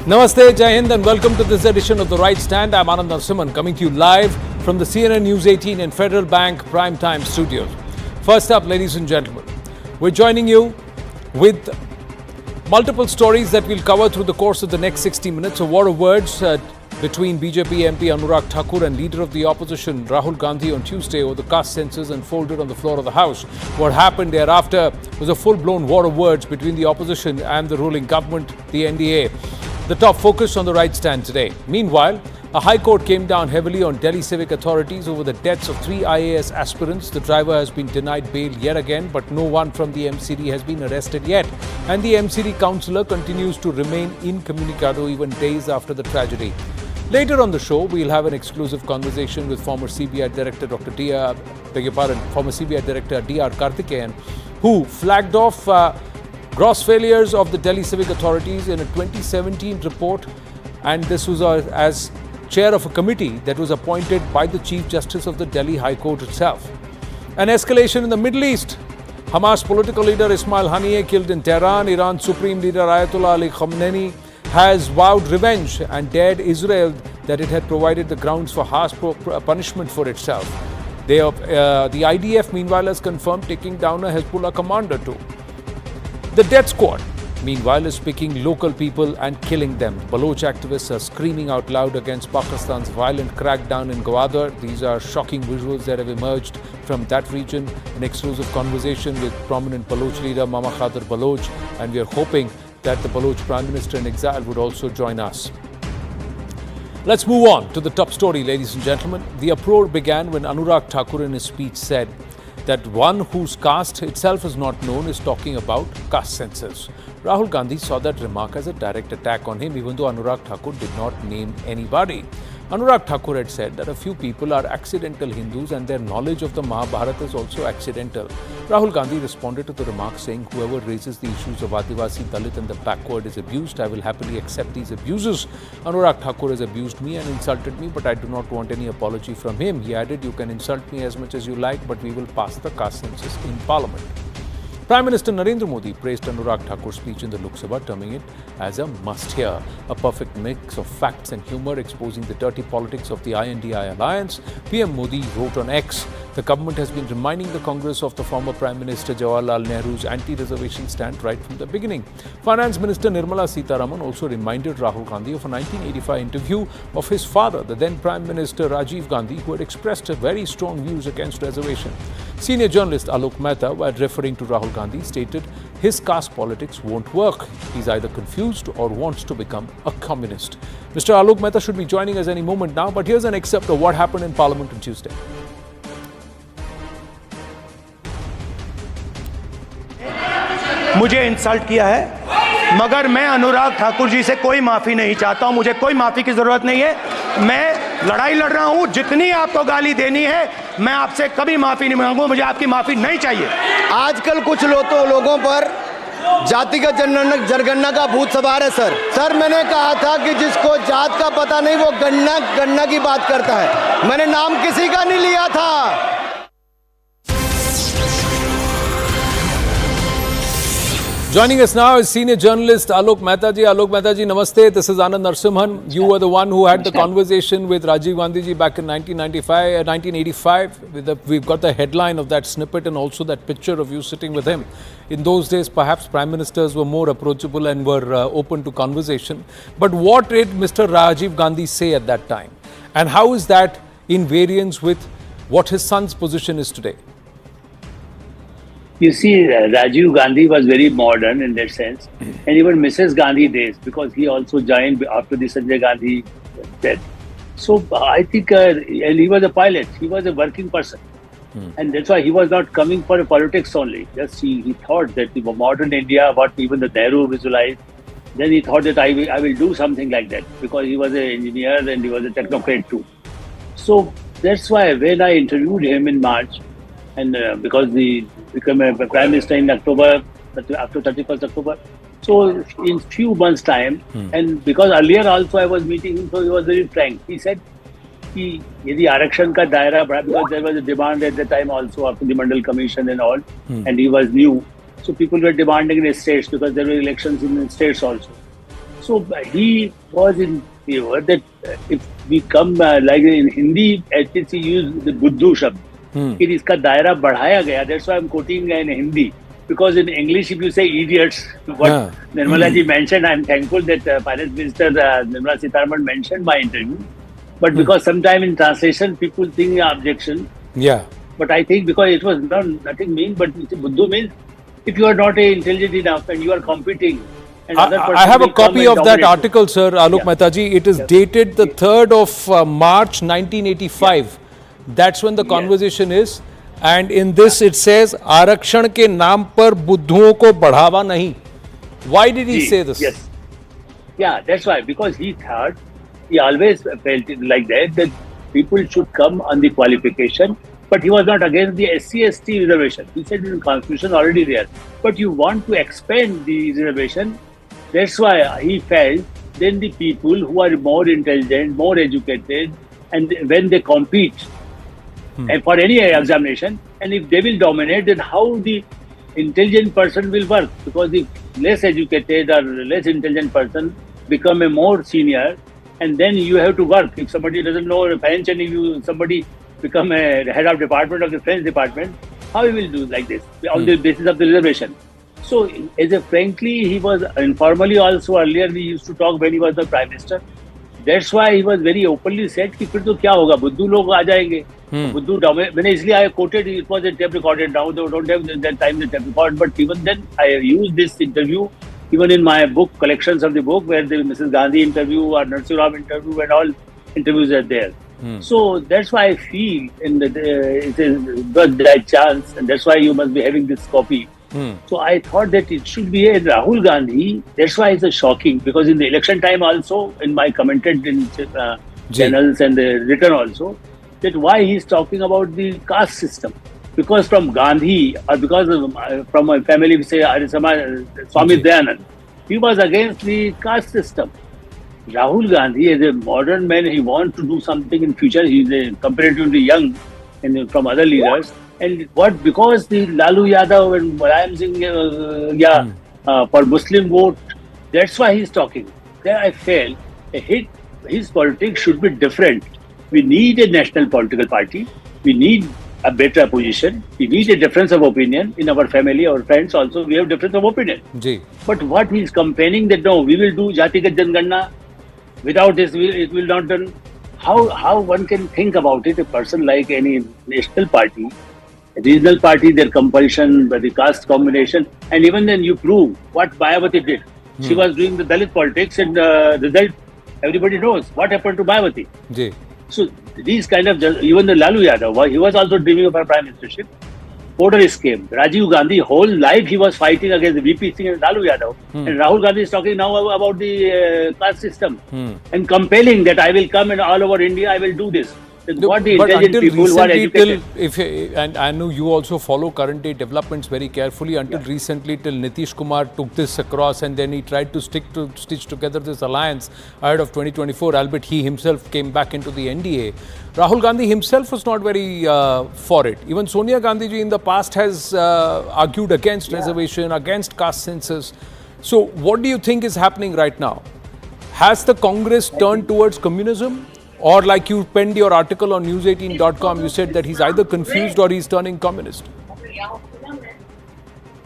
Namaste, Jai Hind, and welcome to this edition of The Right Stand. I'm Anand Narasimhan, coming to you live from the CNN News 18 and Federal Bank Primetime Studios. First up, ladies and gentlemen, we're joining you with multiple stories that we'll cover through the course of the next 60 minutes. A war of words between BJP MP Anurag Thakur and leader of the opposition Rahul Gandhi on Tuesday over the caste census unfolded on the floor of the House. What happened thereafter was a full-blown war of words between the opposition and the ruling government, the NDA. The top focus on The Right Stand today. Meanwhile, a High Court came down heavily on Delhi civic authorities over the deaths of 3 IAS aspirants. The driver has been denied bail yet again, but no one from the MCD has been arrested yet. And the MCD councillor continues to remain incommunicado even days after the tragedy. Later on the show, we'll have an exclusive conversation with former CBI Director former CBI Director D.R. Karthikeyan, who flagged off gross failures of the Delhi civic authorities in a 2017 report, and this was as chair of a committee that was appointed by the Chief Justice of the Delhi High Court itself. An escalation in the Middle East. Hamas political leader Ismail Haniyeh killed in Tehran. Iran's Supreme Leader Ayatollah Ali Khamenei has vowed revenge and dared Israel that it had provided the grounds for harsh punishment for itself. The IDF, meanwhile, has confirmed taking down a Hezbollah commander too. The death squad, meanwhile, is picking local people and killing them. Baloch activists are screaming out loud against Pakistan's violent crackdown in Gwadar. These are shocking visuals that have emerged from that region. An exclusive conversation with prominent Baloch leader Mama Khader Baloch, and we are hoping that the Baloch Prime Minister in exile would also join us. Let's move on to the top story, ladies and gentlemen. The uproar began when Anurag Thakur in his speech said that one whose caste itself is not known is talking about caste census. Rahul Gandhi saw that remark as a direct attack on him, even though Anurag Thakur did not name anybody. Anurag Thakur had said that a few people are accidental Hindus and their knowledge of the Mahabharata is also accidental. Rahul Gandhi responded to the remark saying, whoever raises the issues of Adivasi, Dalit and the backward is abused. I will happily accept these abuses. Anurag Thakur has abused me and insulted me, but I do not want any apology from him. He added, you can insult me as much as you like, but we will pass the caste census in Parliament. Prime Minister Narendra Modi praised Anurag Thakur's speech in the Lok Sabha, terming it as a must-hear, a perfect mix of facts and humour exposing the dirty politics of the INDI alliance. PM Modi wrote on X, the government has been reminding the Congress of the former Prime Minister Jawaharlal Nehru's anti-reservation stand right from the beginning. Finance Minister Nirmala Sitharaman also reminded Rahul Gandhi of a 1985 interview of his father, the then Prime Minister Rajiv Gandhi, who had expressed very strong views against reservation. Senior journalist Alok Mehta, while referring to Rahul Gandhi, stated his caste politics won't work. He's either confused or wants to become a communist. Mr. Alok Mehta should be joining us any moment now, but here's an excerpt of what happened in Parliament on Tuesday. मुझे insult किया है, मगर मैं अनुराग ठाकुर जी से कोई माफ़ी नहीं चाहता हूं. मुझे कोई माफ़ी की ज़रूरत नहीं है. मैं लड़ाई लड़ रहा हूं. जितनी आपको गाली देनी है, मैं आपसे कभी माफ़ी नहीं मांगूंगा. मुझे आपकी माफ़ी नहीं चाहिए. आजकल कुछ लोगों पर जातिगत जनगणना का भूत सवार है सर. मैंने कहा था कि जिसको जात का पता नहीं वो गणना की बात करता है. मैंने नाम किसी का नहीं लिया था. Joining us now is senior journalist Alok Mehta ji. Alok Mehta ji, namaste. This is Anand Narasimhan. You were the one who had the conversation with Rajiv Gandhi ji back in 1985. We've got the headline of that snippet and also that picture of you sitting with him. In those days, perhaps prime ministers were more approachable and were open to conversation. But what did Mr. Rajiv Gandhi say at that time? And how is that in variance with what his son's position is today? You see, Rajiv Gandhi was very modern in that sense, and even Mrs. Gandhi days, because he also joined after the Sanjay Gandhi death. So I think, and he was a pilot, he was a working person, and that's why he was not coming for politics only. Just he thought that the modern India, what even the Nehru visualized, then he thought that I will do something like that, because he was an engineer and he was a technocrat too. So that's why when I interviewed him in March, and because he became a Prime Minister in October, after 31st October. So in few months' time, and because earlier also I was meeting him, so he was very frank. He said, कि यदि आरक्षण का दायरा बढ़ा, because there was a demand at the time also after the Mandal Commission and all, and he was new. So people were demanding in the states because there were elections in the states also. So he was in favor that if we come like in Hindi, at least he used the Buddhu Shabd. कि इसका दायरा बढ़ाया गया. That's why I'm quoting in Hindi. Because in English, if you say idiots, what Nirmala ji mentioned, I'm thankful that Finance Minister Nirmala Sitharaman mentioned my interview. But because sometime in translation, people think objection. Yeah. But I think because it was nothing mean, but Buddhu means if you are not intelligent enough and you are competing. And other person I have a will come copy and of that dominate. article, sir, Alok Mehta ji. It is dated the 3rd of March 1985. That's when the conversation is. And in this it says, आरक्षण के नाम पर बुद्धुओं को बढ़ावा नहीं. Why did he say this? Yes. Yeah, that's why. Because he thought, he always felt it like that people should come on the qualification. But he was not against the SC/ST reservation. He said in the constitution already there. But you want to expand the reservation. That's why he felt then the people who are more intelligent, more educated, and when they compete and for any examination, and if they will dominate, then how the intelligent person will work? Because the less educated or less intelligent person become a more senior, and then you have to work. If somebody doesn't know French and if somebody become a head of department of the French department, how he will do like this on the basis of the reservation? So, frankly, he was informally also earlier we used to talk when he was the Prime Minister. That's why he was very openly said कि फिर तो क्या होगा बुद्धू लोग आ जाएंगे बुद्धू मैंने इसलिए I quoted it was a tape recorded now they don't have that time the tape record but even then I used this interview even in my book collections of the book where the Mrs. Gandhi interview or Narsi Ram interview and all interviews are there. So that's why I feel in the it is that chance and that's why you must be having this copy. So I thought that it should be a Rahul Gandhi. That's why it's shocking because in the election time also, in my commented in channels and written also, that why he's talking about the caste system. Because from Gandhi or because from my family, we say Swami Dayanand, he was against the caste system. Rahul Gandhi, as a modern man, he wants to do something in future. He's comparatively young and from other leaders. And what because the Lalu Yadav and Mulayam Singh for Muslim vote, that's why he's talking. There I felt his politics should be different. We need a national political party. We need a better position. We need a difference of opinion in our family, our friends also. We have difference of opinion. Ji. But what he's campaigning that no, we will do Jatigat Janganna. Without this, it will not done. How one can think about it? A person like any national party. Regional party, their compulsion, the caste combination, and even then you prove what Mayawati did. She was doing the Dalit politics and the result, everybody knows what happened to Mayawati. Ji. So these kind of, even the Lalu Yadav, he was also dreaming of a prime ministership. Voter scheme. Rajiv Gandhi, whole life he was fighting against the VP Singh and Lalu Yadav. And Rahul Gandhi is talking now about the caste system and compelling that I will come and all over India, I will do this. What the intelligent people who are educated. And I know you also follow current day developments very carefully. Until recently, till Nitish Kumar took this across and then he tried to stitch together this alliance ahead of 2024, albeit he himself came back into the NDA. Rahul Gandhi himself was not very for it. Even Sonia Gandhi ji in the past has argued against reservation, against caste census. So what do you think is happening right now? Has the Congress turned towards communism? Or like you penned your article on News18.com, you said that he's either confused or he's turning communist.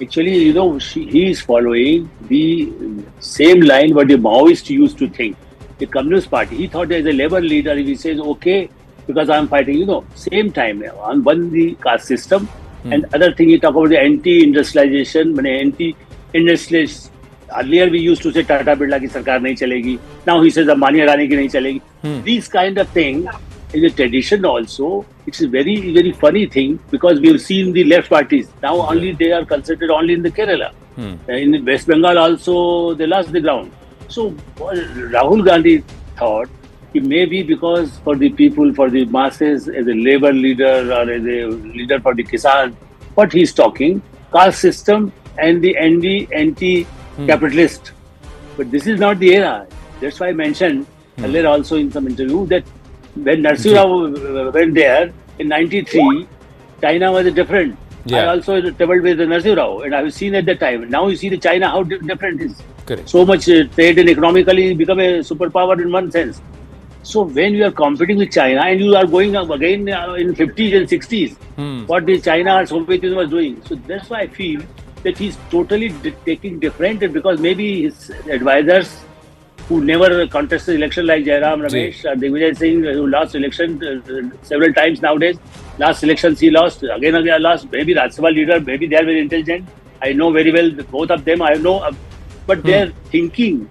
Actually, you know, he is following the same line what the Maoists used to think. The Communist Party, he thought as a labor leader, if he says, okay, because I'm fighting, you know, same time, on one the caste system, and other thing, he talk about the anti-industrialization, anti-industrialist. Earlier we used to say Tata Birla ki sarkar nahi chalegi. Now he says Ambani Adani ki nahi chalegi. These kind of thing is a tradition also. It's a very, very funny thing because we have seen the left parties. Now only they are considered only in the Kerala. In West Bengal also they lost the ground. So Rahul Gandhi thought maybe because for the people, for the masses, as a labor leader or as a leader for the Kisan, what he's talking, caste system and the anti-capitalist. But this is not the era. That's why I mentioned earlier also in some interview that when Narsi Rao went there in 93, China was different. I also traveled with Narsi Rao and I was seen at that time. Now you see the China, how different it is. Correct. So much trade and economically become a superpower in one sense. So when you are competing with China and you are going up again in 50s and 60s, what the China or Soviet Union was doing. So that's why I feel that he's totally taking different, because maybe his advisors who never contested election like Jairam Ramesh or Digvijay Singh, who lost election several times nowadays. Last elections he lost, again lost. Maybe Rajya Sabha leader, maybe they are very intelligent. I know very well both of them. I know, but they're thinking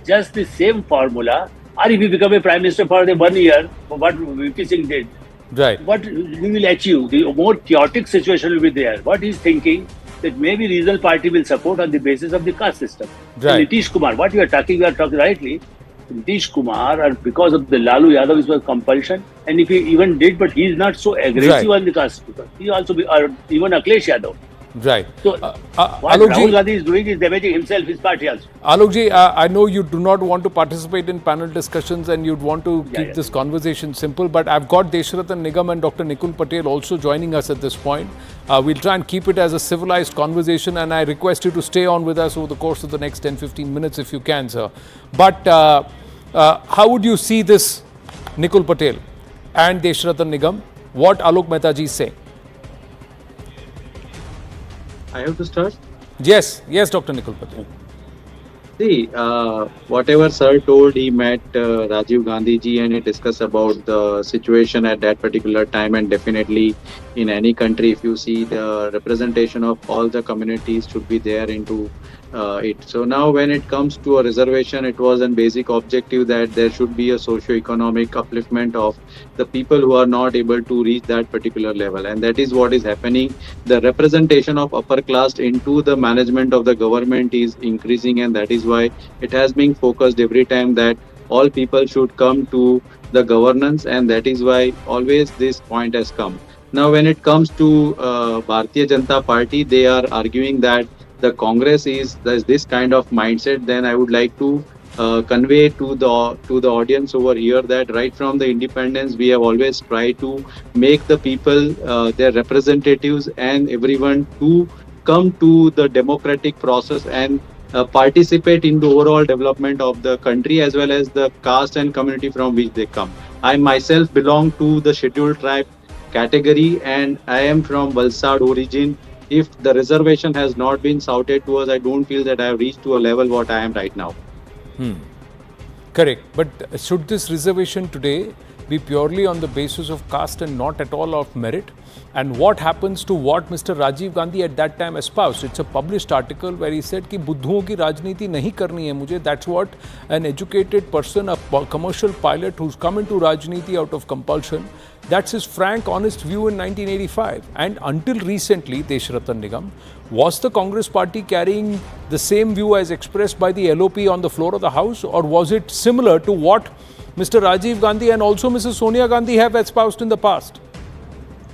just the same formula. Or if you become a prime minister for the 1 year, what VP Singh did, Right. what he will achieve, the more chaotic situation will be there. What he's thinking, that maybe regional party will support on the basis of the caste system. Right. And Nitish Kumar, what we are talking rightly. Nitish Kumar, or because of the Lalu Yadav, it was compulsion. And if he even did, but he is not so aggressive on the caste. He also or even Akhilesh Yadav. Right. So what Alok ji- Rahul Gandhi is doing is damaging himself, his party also. Alok ji, I know you do not want to participate in panel discussions and you'd want to keep this conversation simple, but I've got Deshratan Nigam and Dr. Nikul Patel also joining us at this point. We'll try and keep it as a civilized conversation, and I request you to stay on with us over the course of the next 10-15 minutes if you can, sir. But how would you see this, Nikul Patel and Deshratan Nigam, what Alok Mehta ji is saying? I have to start? Yes, Dr. Nikul Patel. See, whatever sir told, he met Rajiv Gandhi ji and he discussed about the situation at that particular time, and definitely in any country, if you see, the representation of all the communities should be there into it. So now when it comes to a reservation, it was a basic objective that there should be a socio-economic upliftment of the people who are not able to reach that particular level, and that is what is happening. The representation of upper class into the management of the government is increasing, and that is why it has been focused every time that all people should come to the governance, and that is why always this point has come. Now when it comes to Bharatiya Janata Party, they are arguing that the Congress is this kind of mindset. Then I would like to convey to the audience over here that right from the independence, we have always tried to make the people their representatives and everyone to come to the democratic process and participate in the overall development of the country as well as the caste and community from which they come. I myself belong to the scheduled tribe category and I am from Valsad origin. If the reservation has not been shouted to us, I don't feel that I have reached to a level what I am right now. Correct. But should this reservation today be purely on the basis of caste and not at all of merit? And what happens to what Mr. Rajiv Gandhi at that time espoused? It's a published article where he said कि बुद्धुओं की राजनीति नहीं करनी है मुझे. That's what an educated person, a commercial pilot who's come into Rajniti out of compulsion, that's his frank, honest view in 1985. And until recently, Deshratan Nigam, was the Congress party carrying the same view as expressed by the LOP on the floor of the House, or was it similar to what Mr. Rajiv Gandhi and also Mrs. Sonia Gandhi have espoused in the past?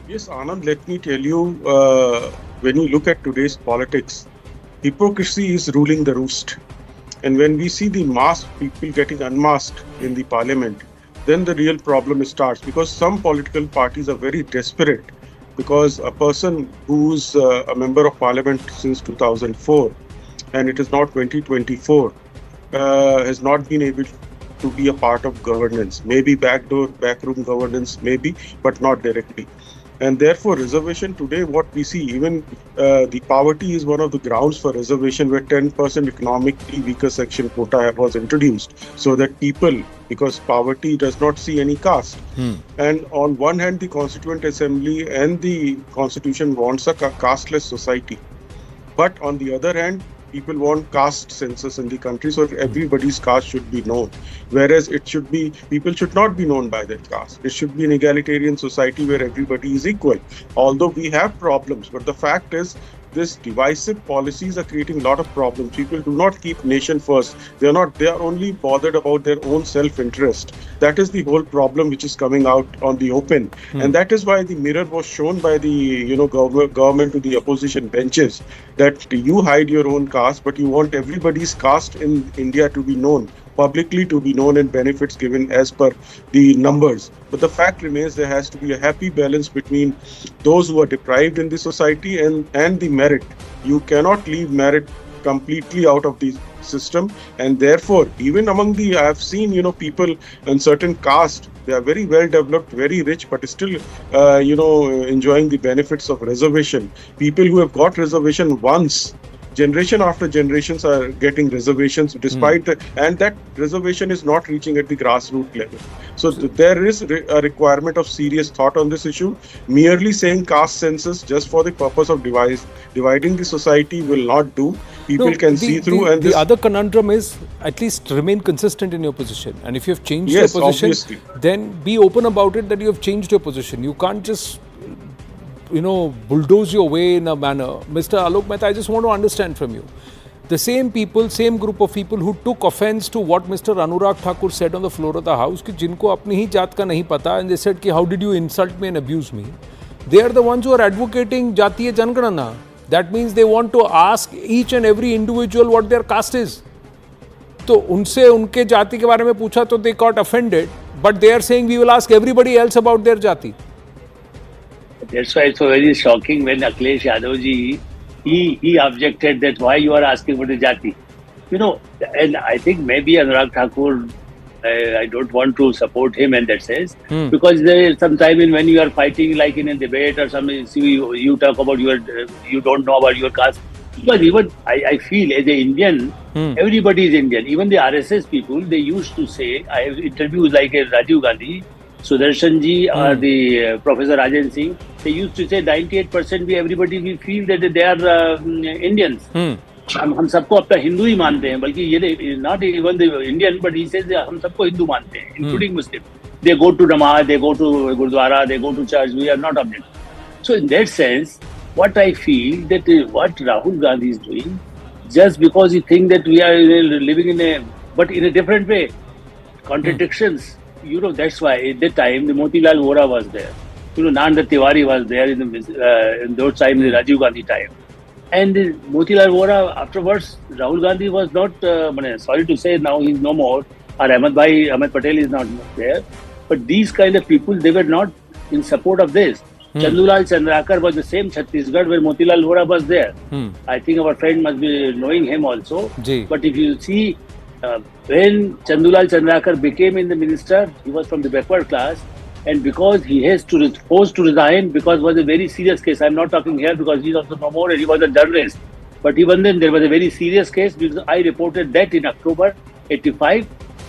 Yes, Anand, let me tell you, when you look at today's politics, hypocrisy is ruling the roost. And when we see the masked people getting unmasked in the parliament, then the real problem starts, because some political parties are very desperate, because a person who's a member of parliament since 2004 and it is now 2024 has not been able to be a part of governance, maybe backroom governance, maybe, but not directly. And therefore, reservation today, what we see, even the poverty is one of the grounds for reservation, where 10% economically weaker section quota was introduced, so that people, because poverty does not see any caste. And on one hand, the Constituent Assembly and the Constitution wants a casteless society. But on the other hand, people want caste census in the country, so everybody's caste should be known. Whereas it should be, people should not be known by their caste. It should be an egalitarian society where everybody is equal. Although we have problems, but the fact is, this divisive policies are creating a lot of problems. People do not keep nation first. They are only bothered about their own self-interest. That is the whole problem which is coming out on the open. And that is why the mirror was shown by the government to the opposition benches, that you hide your own caste, but you want everybody's caste in India to be known, publicly to be known, and benefits given as per the numbers. But the fact remains, there has to be a happy balance between those who are deprived in the society and the merit. You cannot leave merit completely out of the system, and therefore even among the, I have seen, people in certain caste, they are very well developed, very rich, but still enjoying the benefits of reservation. People who have got reservation once, generation after generations are getting reservations despite and that reservation is not reaching at the grassroots level. So there is a requirement of serious thought on this issue. Merely saying caste census just for the purpose of dividing the society will not do. People can see through. And the other conundrum is at least remain consistent in your position. And if you have changed yes, your position, obviously, then be open about it that you have changed your position. You can't just bulldoze your way in a manner. Mr. Alok Mehta, I just want to understand from you. The same people, same group of people who took offense to what Mr. Anurag Thakur said on the floor of the house, कि जिनको अपनी ही जात का नहीं पता, and they said कि how did you insult me and abuse me? They are the ones who are advocating जातीय जनगणना. That means they want to ask each and every individual what their caste is. तो उनसे उनके जाति के बारे में पूछा तो they got offended, but they are saying we will ask everybody else about their jati. That's why it's so very shocking when Akhilesh Yadav ji, he objected that why you are asking for the jati. And I think maybe Anurag Thakur, I don't want to support him in that sense, because there is some time when you are fighting like in a debate or something, you talk about you don't know about your caste. Because even I feel as an Indian, everybody is Indian. Even the RSS people, they used to say, I have interviews like Rajiv Gandhi, Sudarshan ji or the Professor Rajan Singh, they used to say 98% everybody we feel that they are Indians. हम सबको अपना हिंदू ही मानते हैं, बल्कि ये not even the Indian, but he says हम सबको हिंदू मानते हैं, including Muslim. They go to Namaste, they go to Gurdwara, they go to church. We are not object. So in that sense, what I feel that what Rahul Gandhi is doing, just because he thinks that we are living but in a different way, contradictions. That's why at that time the Motilal Vora was there. Nanda Tiwari was there in those times, the Rajiv Gandhi time. And Motilal Vora, afterwards, Rahul Gandhi was not, sorry to say, now he's no more, or Ahmed Patel is not there. But these kind of people, they were not in support of this. Chandulal Chandrakar was the same Chhattisgarh where Motilal Vora was there. I think our friend must be knowing him also. But if you see, when Chandulal Chandrakar became in the minister, he was from the backward class. And because he has forced to resign, because it was a very serious case. I'm not talking here because he's also no more and he was a journalist. But even then, there was a very serious case because I reported that in October 85.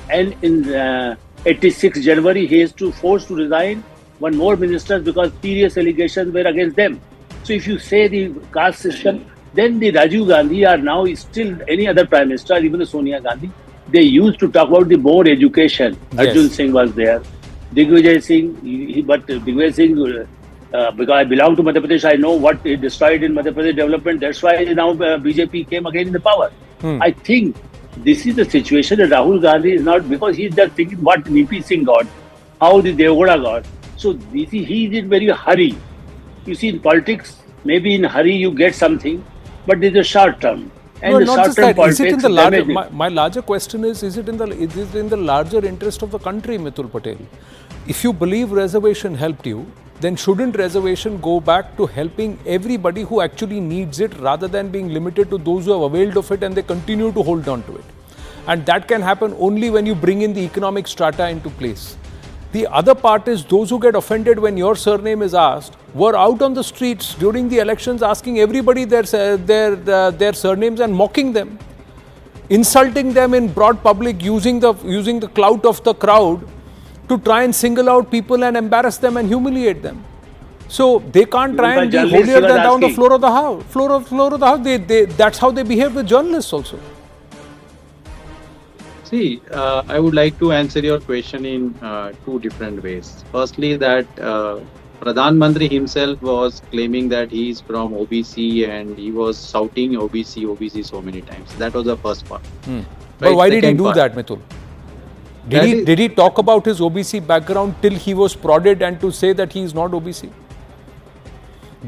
And in 86 January, he is forced to resign one more minister because serious allegations were against them. So if you say the caste system, then the Rajiv Gandhi are now still any other prime minister, even the Sonia Gandhi, they used to talk about the more education. Yes. Arjun Singh was there. Digvijay Singh, but Digvijay Singh, because I belong to Madhya Pradesh, I know what he destroyed in Madhya Pradesh development. That's why now BJP came again in the power. I think this is the situation that Rahul Gandhi is not, because he's just thinking what VP Singh got, how the Devgowda got. So he is in very hurry. You see, in politics, maybe in hurry you get something, but there's a short term. And the short term politics. Is it in the larger, my larger question is it in the larger interest of the country, Mitul Patel? If you believe reservation helped you, then shouldn't reservation go back to helping everybody who actually needs it rather than being limited to those who have availed of it and they continue to hold on to it? And that can happen only when you bring in the economic strata into place. The other part is those who get offended when your surname is asked were out on the streets during the elections asking everybody their surnames and mocking them, insulting them in broad public, using the clout of the crowd to try and single out people and embarrass them and humiliate them. So they can't try and be holier than down the floor of the house. That's how they behave with journalists also. See, I would like to answer your question in two different ways. Firstly, that Pradhan Mantri himself was claiming that he is from OBC and he was shouting OBC so many times. That was the first part. Right? But why did he do that, Mitul? Did he talk about his OBC background till he was prodded and to say that he is not OBC?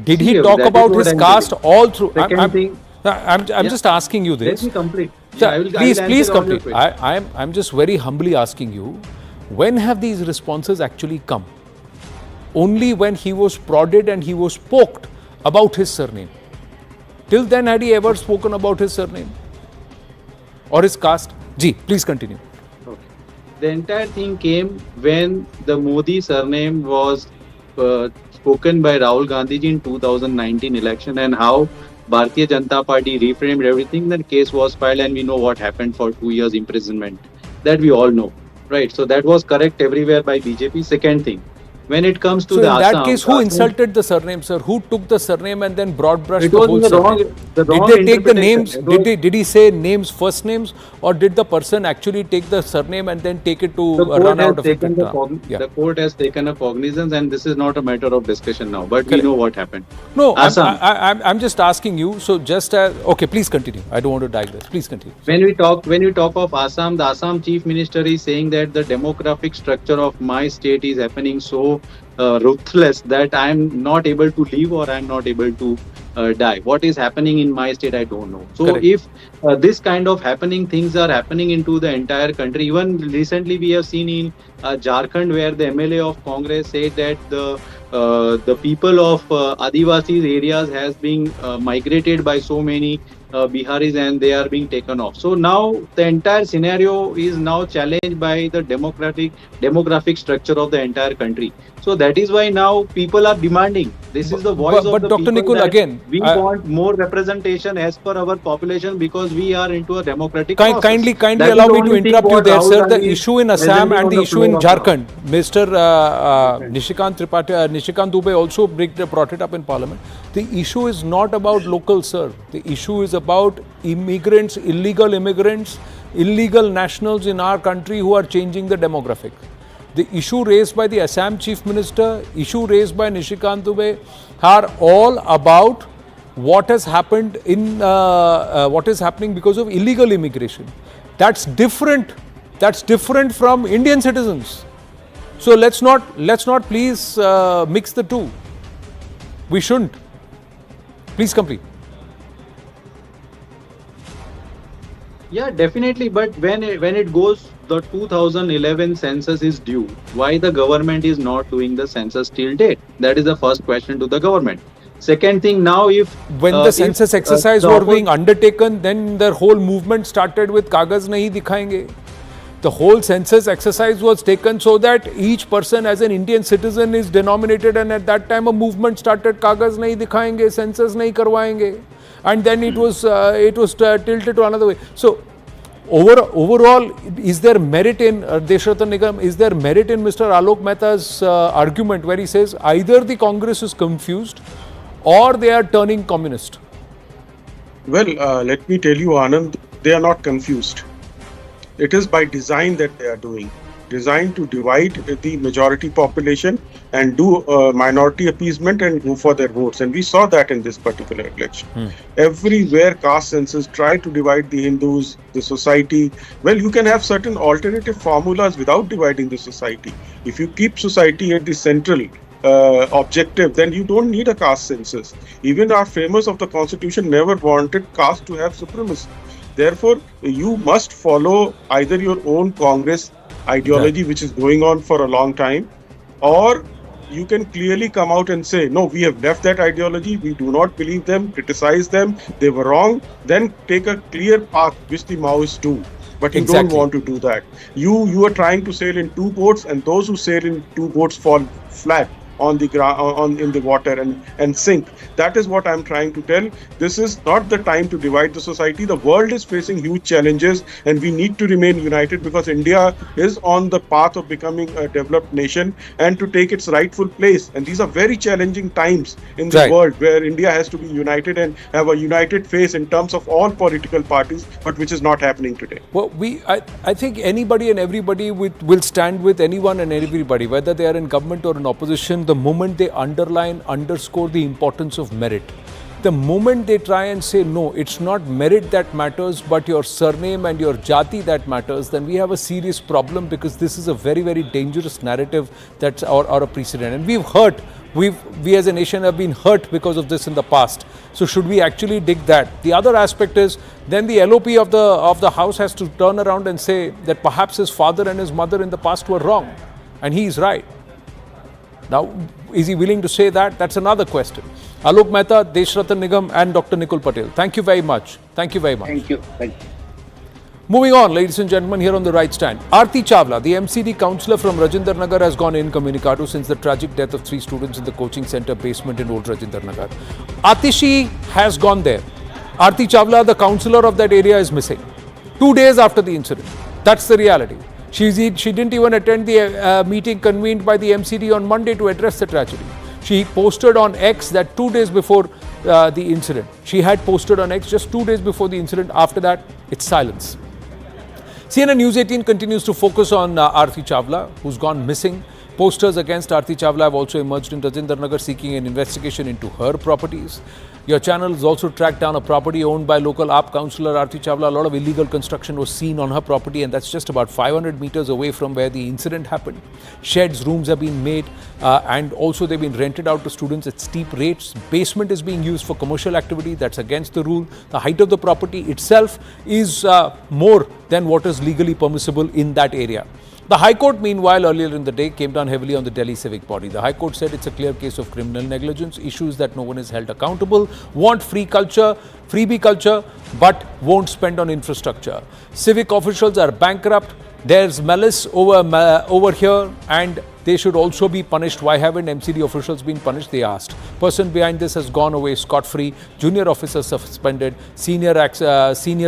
Did he talk about his caste all through? I'm just asking you this. Let me complete. Sir, please complete. I'm just very humbly asking you, when have these responses actually come? Only when he was prodded and he was poked about his surname. Till then, had he ever spoken about his surname or his caste? Ji, please continue. Okay. The entire thing came when the Modi surname was spoken by Rahul Gandhi ji in 2019 election, and how Bharatiya Janata Party reframed everything. Then case was filed, and we know what happened for 2 years imprisonment. That we all know, right? So that was correct everywhere by BJP. Second thing, when it comes to So the in that Assam, case, who insulted the surname, sir? Who took the surname and then broad brushed It the was whole the wrong- surname? the Did wrong they take the interpretation. names? It was- Did he say names, first names, or did the person actually take the surname and then take it to the court run has out of it? taken the court has taken a cognizance, and this is not a matter of discussion now. But we know what happened. No, Assam. I'm just asking you. So just okay, please continue. I don't want to digress. Please continue. When we talk of Assam, the Assam chief minister is saying that the demographic structure of my state is happening so ruthless that I am not able to live, or I am not able to die. What is happening in my state, I don't know. So Correct. if this kind of happening things are happening into the entire country, even recently we have seen in Jharkhand, where the MLA of Congress said that the people of Adivasis areas has been migrated by so many Biharis, and they are being taken off. So now the entire scenario is now challenged by the demographic structure of the entire country. So that is why now people are demanding. This is the voice but of the Dr. people. Nikul, that again, we want more representation as per our population, because we are into a democratic process. Kindly That is allow the me to only thing interrupt you what there, Rahul sir. The Gandhi is issue in Assam presenting and on the the issue in floor of now. Jharkhand, Mr. Nishikant Dubey also brought it up in Parliament. The issue is not about local, sir. The issue is about immigrants, illegal nationals in our country who are changing the demographic. The issue raised by the Assam Chief Minister, issue raised by Nishikant Dubey are all about what has happened in what is happening because of illegal immigration. That's different. That's different from Indian citizens. So let's not please mix the two. We shouldn't. Please complete. Yeah, definitely. But when it goes, the 2011 census is due. Why the government is not doing the census till date? That is the first question to the government. Second thing, now if when the census exercise were being undertaken, then their whole movement started with Kagaz nahi dikhayenge. The whole census exercise was taken so that each person as an Indian citizen is denominated, and at that time a movement started, Kagaz nahi dikhayenge, census nahi karwayenge, and then it was tilted to another way. So overall, is there merit in Deshratan Nigam? Is there merit in Mr. Alok Mehta's argument where he says either the Congress is confused or they are turning communist? Well, let me tell you, Anand, they are not confused. It is by design that they are doing. Designed to divide the majority population and do minority appeasement and go for their votes. And we saw that in this particular election. Everywhere caste census tried to divide the Hindus, the society. Well, you can have certain alternative formulas without dividing the society. If you keep society at the central objective, then you don't need a caste census. Even our framers of the constitution never wanted caste to have supremacy. Therefore, you must follow either your own Congress ideology, which is going on for a long time, or you can clearly come out and say, no, we have left that ideology, we do not believe them, criticize them, they were wrong, then take a clear path, which the Maoists do. But you don't want to do that. You are trying to sail in two boats, and those who sail in two boats fall flat on the ground, in the water, and sink. That is what I'm trying to tell. This is not the time to divide the society. The world is facing huge challenges, and we need to remain united, because India is on the path of becoming a developed nation and to take its rightful place. And these are very challenging times in the world, where India has to be united and have a united face in terms of all political parties, but which is not happening today. Well, I think anybody and everybody will stand with anyone and everybody, whether they are in government or in opposition, the moment they underscore the importance of merit. The moment they try and say, no, it's not merit that matters, but your surname and your jati that matters, then we have a serious problem, because this is a very, very dangerous narrative that's or a precedent. And we as a nation have been hurt because of this in the past. So should we actually dig that? The other aspect is, then the LOP of the House has to turn around and say that perhaps his father and his mother in the past were wrong, and he is right. Now, is he willing to say that? That's another question. Alok Mehta, Deshratan Nigam and Dr. Nikul Patel. Thank you very much. Thank you very much. Thank you. Thank you. Moving on, ladies and gentlemen, here on the right stand. Arti Chava, the MCD councillor from Rajinder Nagar, has gone incommunicado since the tragic death of 3 students in the coaching centre basement in Old Rajinder Nagar. Atishi has gone there. Arti Chava, the councillor of that area, is missing. 2 days after the incident. That's the reality. She didn't even attend the meeting convened by the MCD on Monday to address the tragedy. She posted on X that 2 days before the incident. She had posted on X just 2 days before the incident. After that, it's silence. CNN News 18 continues to focus on Arti Chava, who's gone missing. Posters against Arti Chava have also emerged in Rajinder Nagar seeking an investigation into her properties. Your channel has also tracked down a property owned by local AAP councillor Arti Chava. A lot of illegal construction was seen on her property, and that's just about 500 meters away from where the incident happened. Sheds, rooms have been made, and also they've been rented out to students at steep rates. Basement is being used for commercial activity. That's against the rule. The height of the property itself is more than what is legally permissible in that area. The High Court, meanwhile, earlier in the day came down heavily on the Delhi civic body. The High Court said it's a clear case of criminal negligence, issues that no one is held accountable, want free culture, freebie culture, but won't spend on infrastructure. Civic officials are bankrupt. There's malice over here, and they should also be punished. Why haven't MCD officials been punished? They asked. Person behind this has gone away scot-free. Junior officers suspended. Senior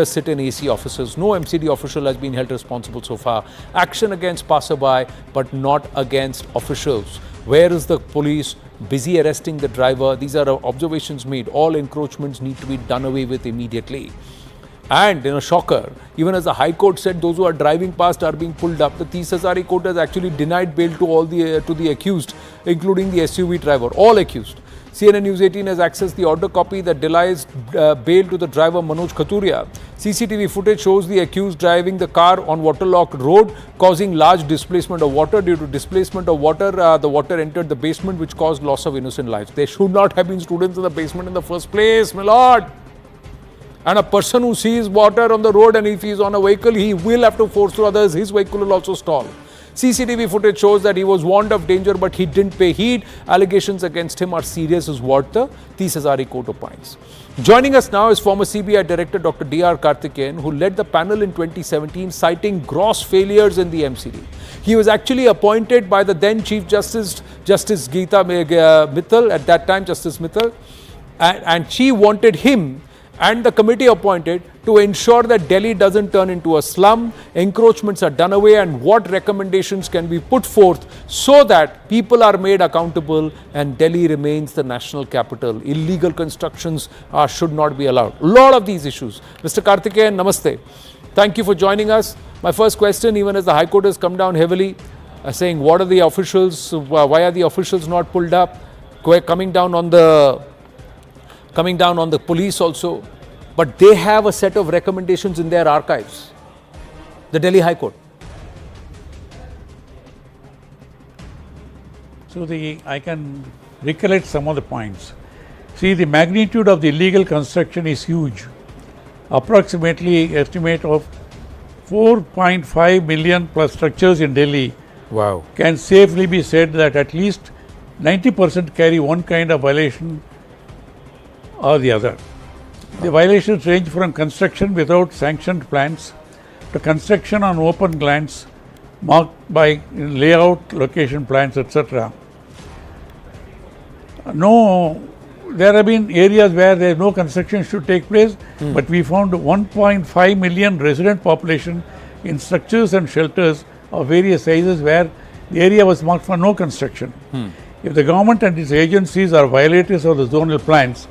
sit-in AC officers. No MCD official has been held responsible so far. Action against passerby, but not against officials. Where is the police? Busy arresting the driver. These are observations made. All encroachments need to be done away with immediately. And in a shocker, even as the High Court said those who are driving past are being pulled up, the 30 Hazari Court has actually denied bail to all the accused, including the SUV driver, all accused. CNN News 18 has accessed the order copy that denies bail to the driver Manoj Khaturiya. CCTV footage shows the accused driving the car on waterlogged road, causing large displacement of water. Due to displacement of water, the water entered the basement, which caused loss of innocent lives. There should not have been students in the basement in the first place, my lord. And a person who sees water on the road, and if he is on a vehicle, he will have to force through others. His vehicle will also stall. CCTV footage shows that he was warned of danger, but he didn't pay heed. Allegations against him are serious, is what the 30 Hazari Court opines. Joining us now is former CBI Director Dr. D.R. Karthikeyan, who led the panel in 2017, citing gross failures in the MCD. He was actually appointed by the then Chief Justice, Justice Geeta Mittal, at that time Justice Mittal, and she wanted him and the committee appointed to ensure that Delhi doesn't turn into a slum, encroachments are done away, and what recommendations can be put forth so that people are made accountable and Delhi remains the national capital. Illegal constructions should not be allowed. A lot of these issues. Mr. Karthikeyan, Namaste. Thank you for joining us. My first question, even as the High Court has come down heavily, saying what are the officials, why are the officials not pulled up, coming down on the police also, but they have a set of recommendations in their archives, the Delhi High Court. So I can recollect some of the points. See, the magnitude of the illegal construction is huge. Approximately estimate of 4.5 million plus structures in Delhi. Wow. Can safely be said that at least 90% carry one kind of violation or the other. The violations range from construction without sanctioned plans to construction on open lands marked by layout, location plans, etc. No, there have been areas where there is no construction should take place, but we found 1.5 million resident population in structures and shelters of various sizes where the area was marked for no construction. If the government and its agencies are violators of the zonal plans,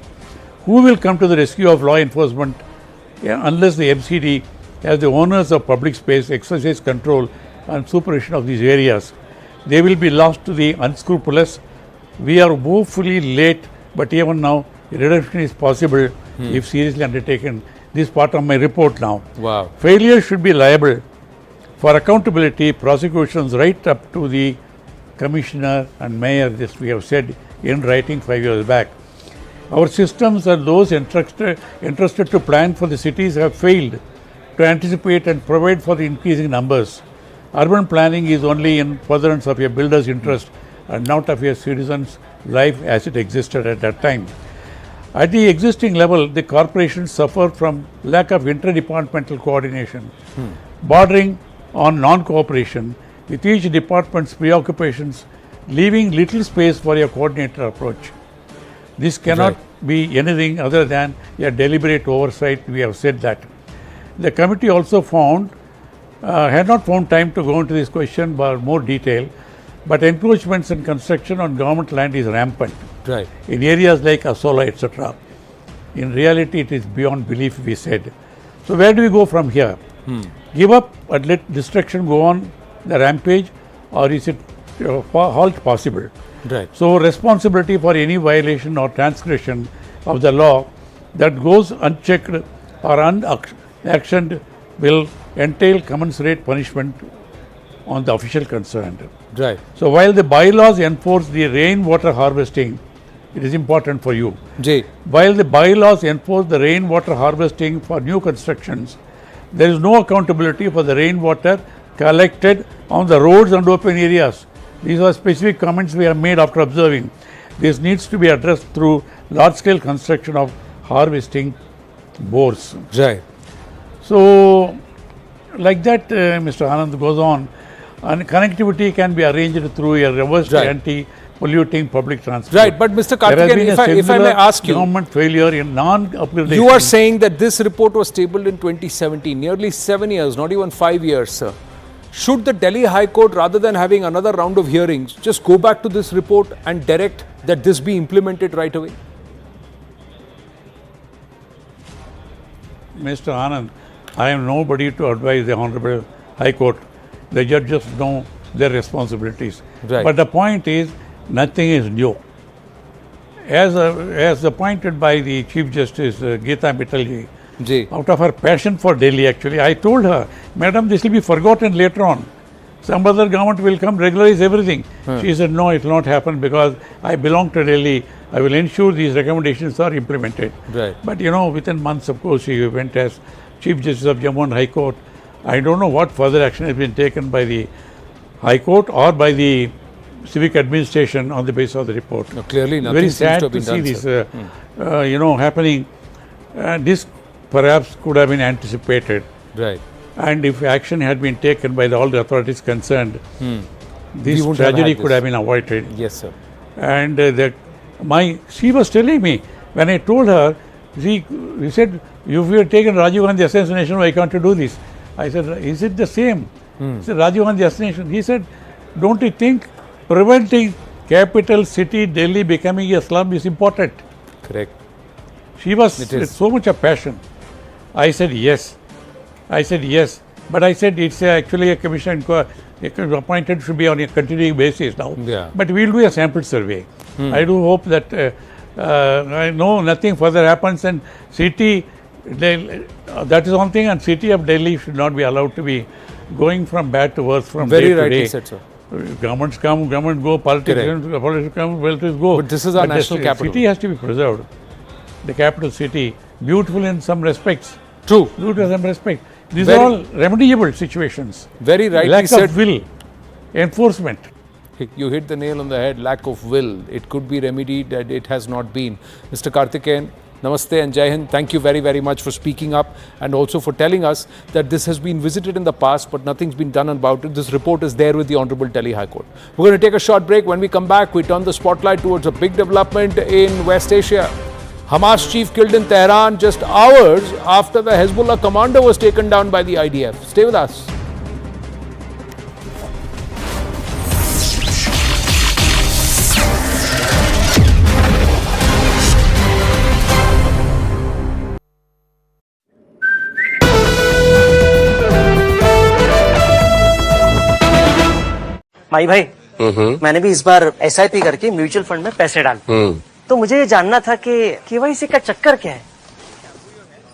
who will come to the rescue of law enforcement unless the MCD, as the owners of public space, exercise control and supervision of these areas? They will be lost to the unscrupulous. We are woefully late, but even now redemption is possible if seriously undertaken. This is part of my report now. Wow. Failure should be liable for accountability, prosecutions right up to the commissioner and mayor. This we have said in writing 5 years back. Our systems and those entrusted to plan for the cities have failed to anticipate and provide for the increasing numbers. Urban planning is only in furtherance of a builder's interest and not of a citizen's life as it existed at that time. At the existing level, the corporations suffer from lack of interdepartmental coordination, bordering on non-cooperation with each department's preoccupations, leaving little space for a coordinated approach. This cannot be anything other than a deliberate oversight. We have said that. The committee also had not found time to go into this question by more detail, but encroachments and construction on government land is rampant. Right. In areas like Asola, etc. In reality, it is beyond belief, we said. So where do we go from here? Give up and let destruction go on the rampage, or is it halt possible? Right. So responsibility for any violation or transgression of the law that goes unchecked or unactioned will entail commensurate punishment on the official concerned. Right. So while the bylaws enforce the rainwater harvesting, it is important for you. Jay. While the bylaws enforce the rainwater harvesting for new constructions, there is no accountability for the rainwater collected on the roads and open areas. These are specific comments we have made after observing. This needs to be addressed through large-scale construction of harvesting bores. Right. So, like that, Mr. Anand goes on, and connectivity can be arranged through a reverse anti-polluting public transport. Right, but Mr. Karthikeyan, if I may ask you, government failure in non-upgradation. You are saying that this report was tabled in 2017, nearly 7 years, not even 5 years, sir. Should the Delhi High Court, rather than having another round of hearings, just go back to this report and direct that this be implemented right away? Mr. Anand, I am nobody to advise the Honorable High Court. The judges know their responsibilities. Right. But the point is, nothing is new. As appointed by the Chief Justice Geeta Mittal ji, out of her passion for Delhi, actually, I told her, Madam, this will be forgotten later on. Some other government will come, regularize everything. She said, no, it will not happen because I belong to Delhi. I will ensure these recommendations are implemented. Right. But within months, of course, she went as Chief Justice of Jammu and High Court. I don't know what further action has been taken by the High Court or by the civic administration on the basis of the report. No, clearly nothing Very seems sad to have to been see done, this, happening. This perhaps could have been anticipated. Right. And if action had been taken by all the authorities concerned, this tragedy could have been avoided. Yes, sir. And she was telling me, when I told her, she said, if you had taken Rajiv Gandhi assassination, why can't you do this? I said, is it the same? He said, Rajiv Gandhi assassination. He said, don't you think preventing capital city Delhi becoming a slum is important? Correct. She was with so much of passion. I said, yes. But I said, it's actually a commission appointed should be on a continuing basis now. Yeah. But we'll do a sample survey. I do hope that I know nothing further happens, and city, that is one thing, and city of Delhi should not be allowed to be going from bad to worse from day to day. Very rightly said, sir. Governments come, government go, politicians come, politics go. But this is our national capital. The city has to be preserved. The capital city, beautiful in some respects. True. Beautiful in some respects. These are all remediable situations. Very rightly Lack said. of will, enforcement. You hit the nail on the head, lack of will. It could be remedied, and it has not been. Mr. Karthikeyan, Namaste and Jai Hind. Thank you very, very much for speaking up and also for telling us that this has been visited in the past, but nothing's been done about it. This report is there with the Honorable Delhi High Court. We're going to take a short break. When we come back, we turn the spotlight towards a big development in West Asia. Hamas chief killed in Tehran just hours after the Hezbollah commander was taken down by the IDF. Stay with us. माई भाई मैंने भी इस बार SIP करके mutual fund में पैसे डाले तो मुझे ये जानना था कि KYC का चक्कर क्या है।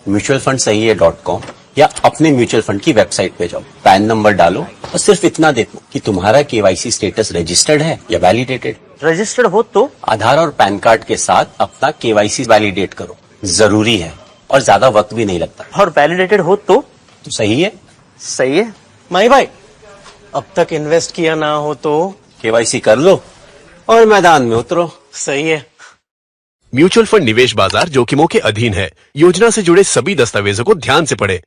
म्यूचुअल फंड सही है .com या अपने म्यूचुअल फंड की वेबसाइट पे जाओ, पैन नंबर डालो और सिर्फ इतना देखो कि तुम्हारा KYC स्टेटस रजिस्टर्ड है या वैलिडेटेड। रजिस्टर्ड हो तो आधार और पैन कार्ड के साथ अपना KYC वैलिडेट करो, जरूरी है और ज्यादा वक्त भी नहीं लगता। और वैलिडेटेड हो तो सही है। सही है माई भाई, अब तक इन्वेस्ट किया ना हो तो KYC कर लो और मैदान में उतरो। सही है। म्यूचुअल फंड निवेश बाजार जोखिमों के अधीन है। योजना से जुड़े सभी दस्तावेजों को ध्यान से पढ़ें।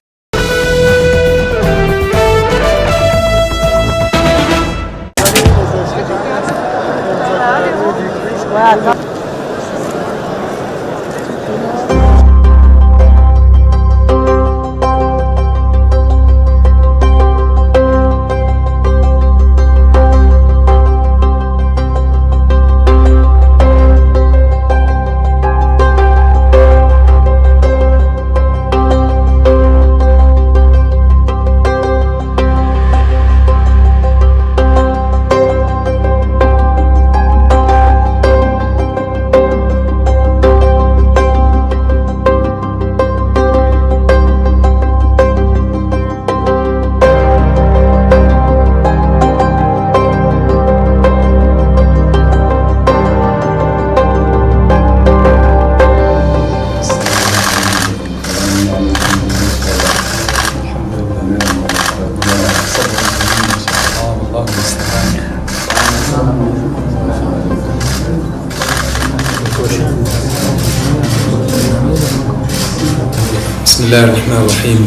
بسم الله الرحمن الرحيم.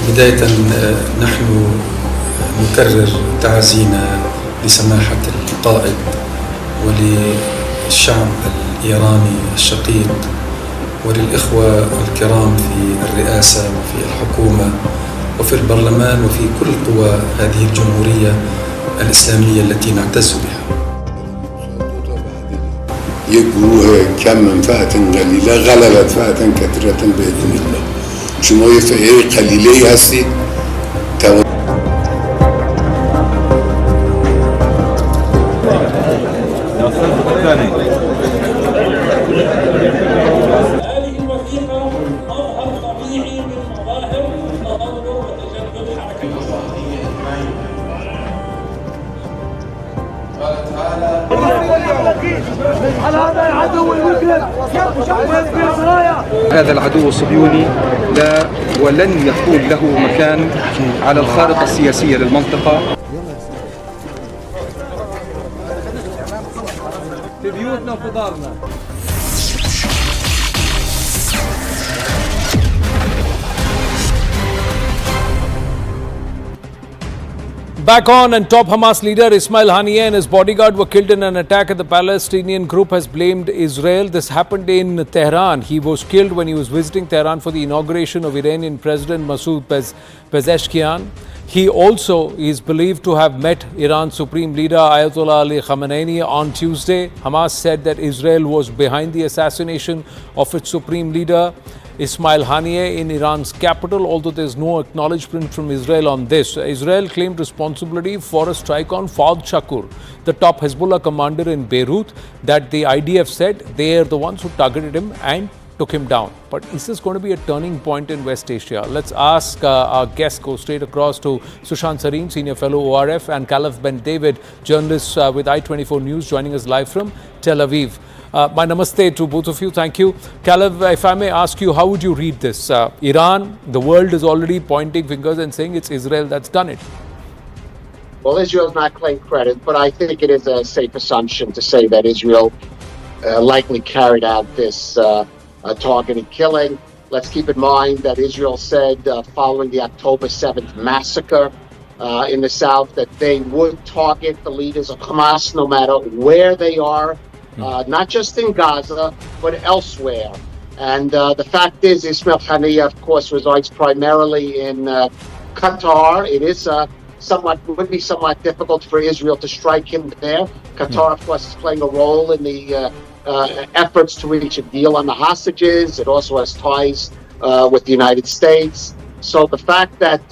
بداية نحن نكرر تعازينا لسماحة القائد وللشعب الإيراني الشقيق وللإخوة الكرام في الرئاسة وفي الحكومة وفي البرلمان وفي كل قوى هذه الجمهورية الإسلامية التي نعتز بها. یک گروه کم منفعت قلیله غلبت فئة کثیرة بإذن الله. شما یه فئه قلیله هستید. هذا العدو الصهيوني لا ولن يكون له مكان على الخارطة السياسية للمنطقة. في بيوتنا وفي دارنا. Back on, and top Hamas leader Ismail Haniyeh and his bodyguard were killed in an attack at the Palestinian group has blamed Israel. This happened in Tehran. He was killed when he was visiting Tehran for the inauguration of Iranian President Masoud Pezeshkian. He also is believed to have met Iran's Supreme Leader Ayatollah Ali Khamenei on Tuesday. Hamas said that Israel was behind the assassination of its Supreme Leader Ismail Haniyeh in Iran's capital, although there is no acknowledgement from Israel on this. Israel claimed responsibility for a strike on Fawd Shakur, the top Hezbollah commander in Beirut, that the IDF said they are the ones who targeted him and took him down. But is this going to be a turning point in West Asia? Let's ask our guests, go straight across to Sushant Sareen, Senior Fellow ORF, and Khalif Ben David, journalist with I24 News, joining us live from Tel Aviv. My namaste to both of you. Thank you. Khalif, if I may ask you, how would you read this? Iran, the world is already pointing fingers and saying it's Israel that's done it. Well, Israel's not claimed credit, but I think it is a safe assumption to say that Israel likely carried out this targeted killing. Let's keep in mind that Israel said following the October 7th massacre in the south that they would target the leaders of Hamas no matter where they are. Not just in Gaza, but elsewhere. And the fact is, Ismail Haniyeh, of course, resides primarily in Qatar. It is would be somewhat difficult for Israel to strike him there. Qatar, of course, is playing a role in the efforts to reach a deal on the hostages. It also has ties with the United States. So the fact that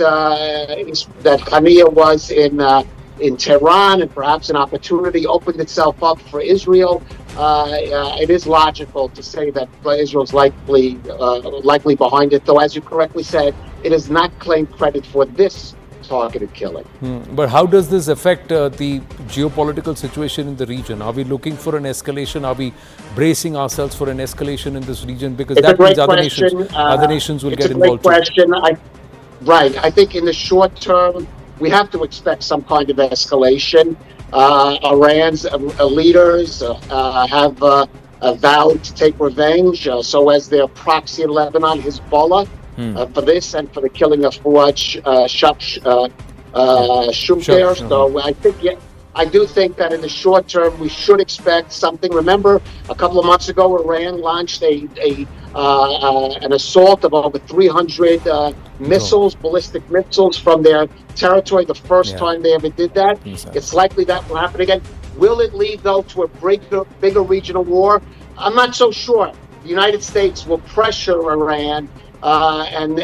Haniyeh was in Tehran and perhaps an opportunity opened itself up for Israel, it is logical to say that Israel's likely behind it, though as you correctly said, it has not claimed credit for this targeted killing. But how does this affect the geopolitical situation in the region? Are we looking for an escalation? Are we bracing ourselves for an escalation in this region? Because it's that means other nations will get involved too. It's a great question. I think in the short term, we have to expect some kind of escalation. Iran's leaders have vowed to take revenge, so as their proxy in Lebanon, Hezbollah, for this and for the killing of Fuad Shumter. So I do think that in the short term we should expect something. Remember, a couple of months ago, Iran launched an assault of over 300 missiles, ballistic missiles from their territory. The first time they ever did that. It's likely that will happen again. Will it lead, though, to a bigger regional war? I'm not so sure. The United States will pressure Iran and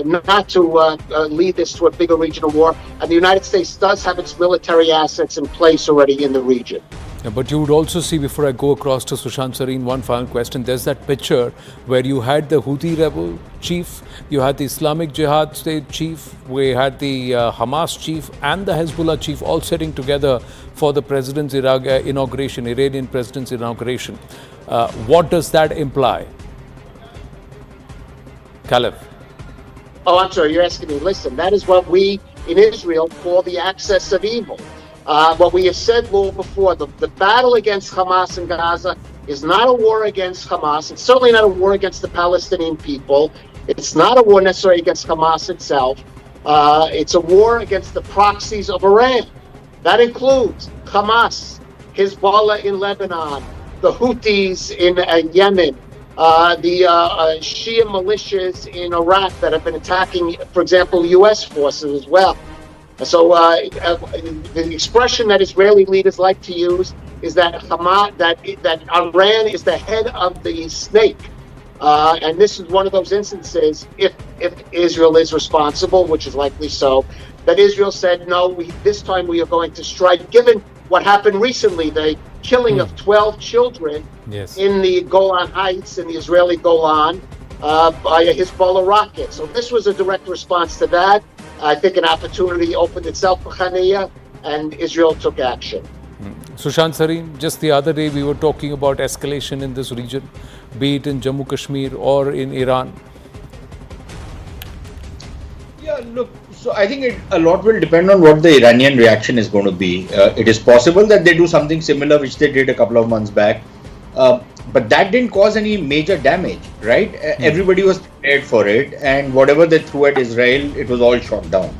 not to lead this to a bigger regional war. And the United States does have its military assets in place already in the region. Yeah, but you would also see, before I go across to Sushant Sareen, one final question. There's that picture where you had the Houthi rebel chief, you had the Islamic Jihad state chief, we had the Hamas chief and the Hezbollah chief all sitting together for the president's inauguration, Iranian president's inauguration. What does that imply? Caleb. Oh, I'm sorry, you're asking me. Listen, that is what we in Israel call the axis of evil. What we have said, Lou, before, the battle against Hamas in Gaza is not a war against Hamas. It's certainly not a war against the Palestinian people. It's not a war necessarily against Hamas itself. It's a war against the proxies of Iran. That includes Hamas, Hezbollah in Lebanon, the Houthis in Yemen, the Shia militias in Iraq that have been attacking, for example, U.S. forces as well. So the expression that Israeli leaders like to use is that Hamas, that Iran is the head of the snake, and this is one of those instances. If Israel is responsible, which is likely so, that Israel said no. This time we are going to strike. Given what happened recently, the killing of 12 children in the Golan Heights, in the Israeli Golan, by a Hezbollah rocket. So this was a direct response to that. I think an opportunity opened itself for Khaniya, and Israel took action. Sushant Sareen, just the other day we were talking about escalation in this region, be it in Jammu Kashmir or in Iran. Yeah, look, so I think a lot will depend on what the Iranian reaction is going to be. It is possible that they do something similar, which they did a couple of months back. But that didn't cause any major damage, right? Everybody was prepared for it, and whatever they threw at Israel, it was all shot down.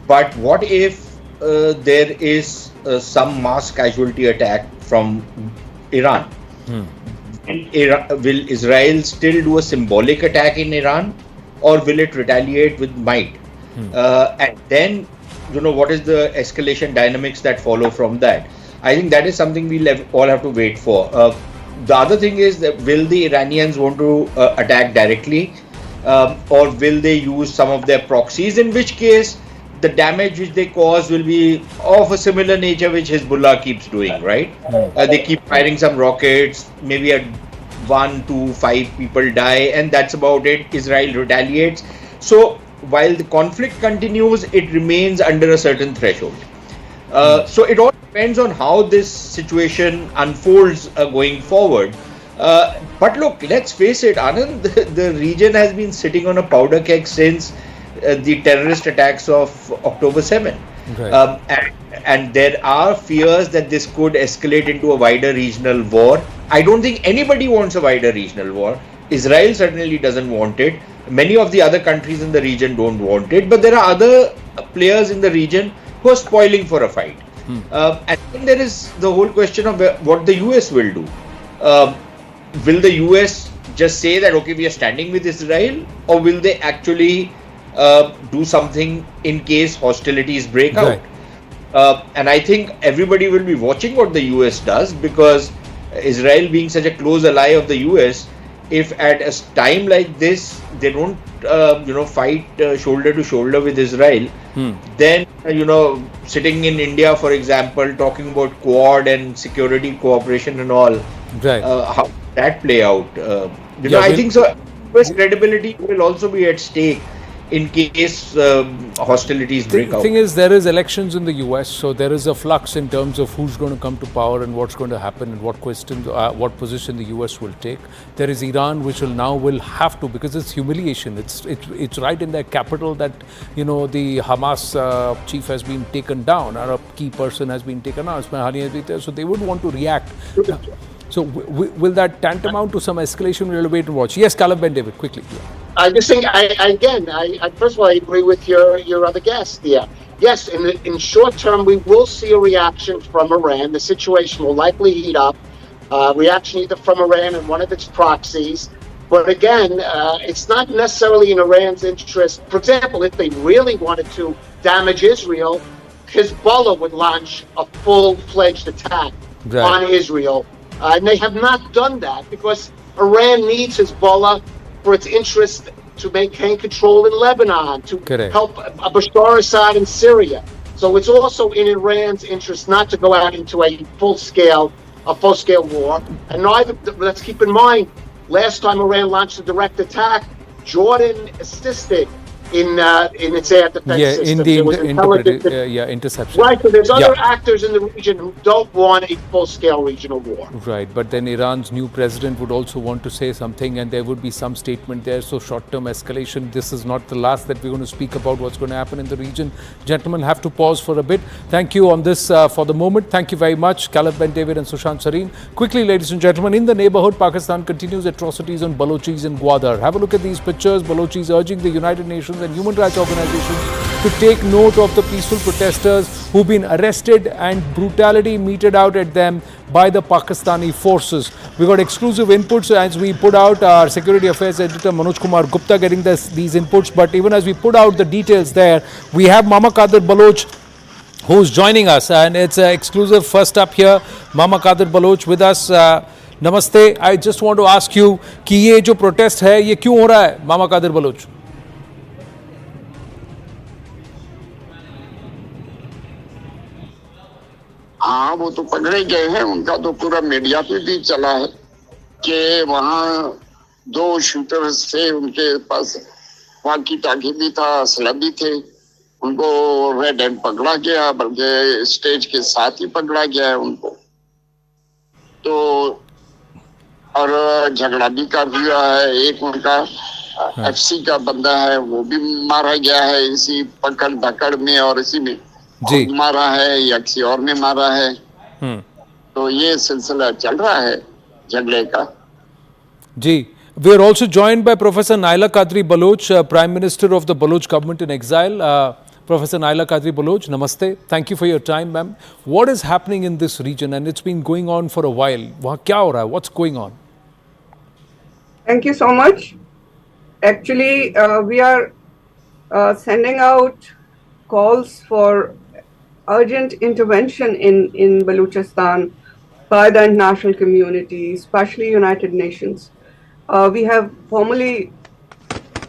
But what if there is some mass casualty attack from Iran? Will Israel still do a symbolic attack in Iran, or will it retaliate with might? And then, what is the escalation dynamics that follow from that? I think that is something we'll all have to wait for. The other thing is that will the Iranians want to attack directly, or will they use some of their proxies, in which case the damage which they cause will be of a similar nature which Hezbollah keeps doing, right? They keep firing some rockets, maybe 1 to 5 people die, and that's about it. Israel retaliates. So while the conflict continues, it remains under a certain threshold. So it all depends on how this situation unfolds going forward. But look, let's face it, Anand, the region has been sitting on a powder keg since the terrorist attacks of October 7. And there are fears that this could escalate into a wider regional war. I don't think anybody wants a wider regional war. Israel certainly doesn't want it. Many of the other countries in the region don't want it. But there are other players in the region who are spoiling for a fight. And then there is the whole question of what the US will do. Will the US just say that, okay, we are standing with Israel, or will they actually do something in case hostilities break out? And I think everybody will be watching what the US does, because Israel being such a close ally of the US, if at a time like this they don't fight shoulder to shoulder with Israel, then sitting in India, for example, talking about Quad and security cooperation and all, how that play out? I think so. US credibility will also be at stake in case hostilities break The out. thing is, there is elections in the US, so there is a flux in terms of who's going to come to power and what's going to happen and what position the US will take. There is Iran, which will have to, because it's humiliation. It's right in their capital that the Hamas chief has been taken down, or a key person has been taken out. So they would want to react. So will that tantamount to some escalation? We'll wait and watch. Yes, Caleb Ben David, quickly. I just think, first of all, I agree with your other guest. Yeah, yes, in short term, we will see a reaction from Iran. The situation will likely heat up. Reaction either from Iran and one of its proxies. But again, it's not necessarily in Iran's interest. For example, if they really wanted to damage Israel, Hezbollah would launch a full-fledged attack on Israel. And they have not done that because Iran needs Hezbollah for its interest to maintain control in Lebanon, to help Bashar Assad in Syria. So it's also in Iran's interest not to go out into a full-scale war. And let's keep in mind, last time Iran launched a direct attack, Jordan assisted in its air defense system. Interception. Right, so there's other actors in the region who don't want a full-scale regional war. Right, but then Iran's new president would also want to say something, and there would be some statement there. So short-term escalation, this is not the last that we're going to speak about what's going to happen in the region. Gentlemen, have to pause for a bit. Thank you on this for the moment. Thank you very much, Caleb Ben David and Sushant Sareen. Quickly, ladies and gentlemen, in the neighborhood, Pakistan continues atrocities on Balochis in Gwadar. Have a look at these pictures. Balochis urging the United Nations and human rights organizations to take note of the peaceful protesters who've been arrested and brutality meted out at them by the Pakistani forces. We got exclusive inputs as we put out. Our security affairs editor Manoj Kumar Gupta getting these inputs, but even as we put out the details there, we have Mama Qadir Baloch who's joining us, and it's exclusive. First up here, Mama Qadir Baloch with us. Namaste. I just want to ask you कि ये जो protest है ये क्यों हो रहा है, Mama Qadir Baloch? हाँ, वो तो पकड़े गए हैं। उनका तो पूरा मीडिया पे भी चला है कि वहाँ 2 शूटर्स थे, उनके पास वाकी टाकी भी था, असला भी थे। उनको रेड हैंड पकड़ा गया, बल्कि स्टेज के साथ ही पकड़ा गया है उनको। तो और झगड़ा भी काफी हुआ है। एक उनका एफसी का बंदा है, वो भी मारा गया है इसी पकड़ धकड़ में, और इसी में खुद मारा है या किसी और ने मारा है। तो ये सिलसिला चल रहा है झगड़े का। जी, we are also joined by Professor Naila Qadri Baloch, Prime Minister of the Baloch government in exile. Professor Naila Qadri Baloch, namaste. Thank you for your time, ma'am. What is happening in this region, and it's been going on for a while? वहाँ क्या हो रहा है? What's going on? Thank you so much. Actually, we are sending out calls for urgent intervention in Balochistan by the international community, especially United Nations. We have formally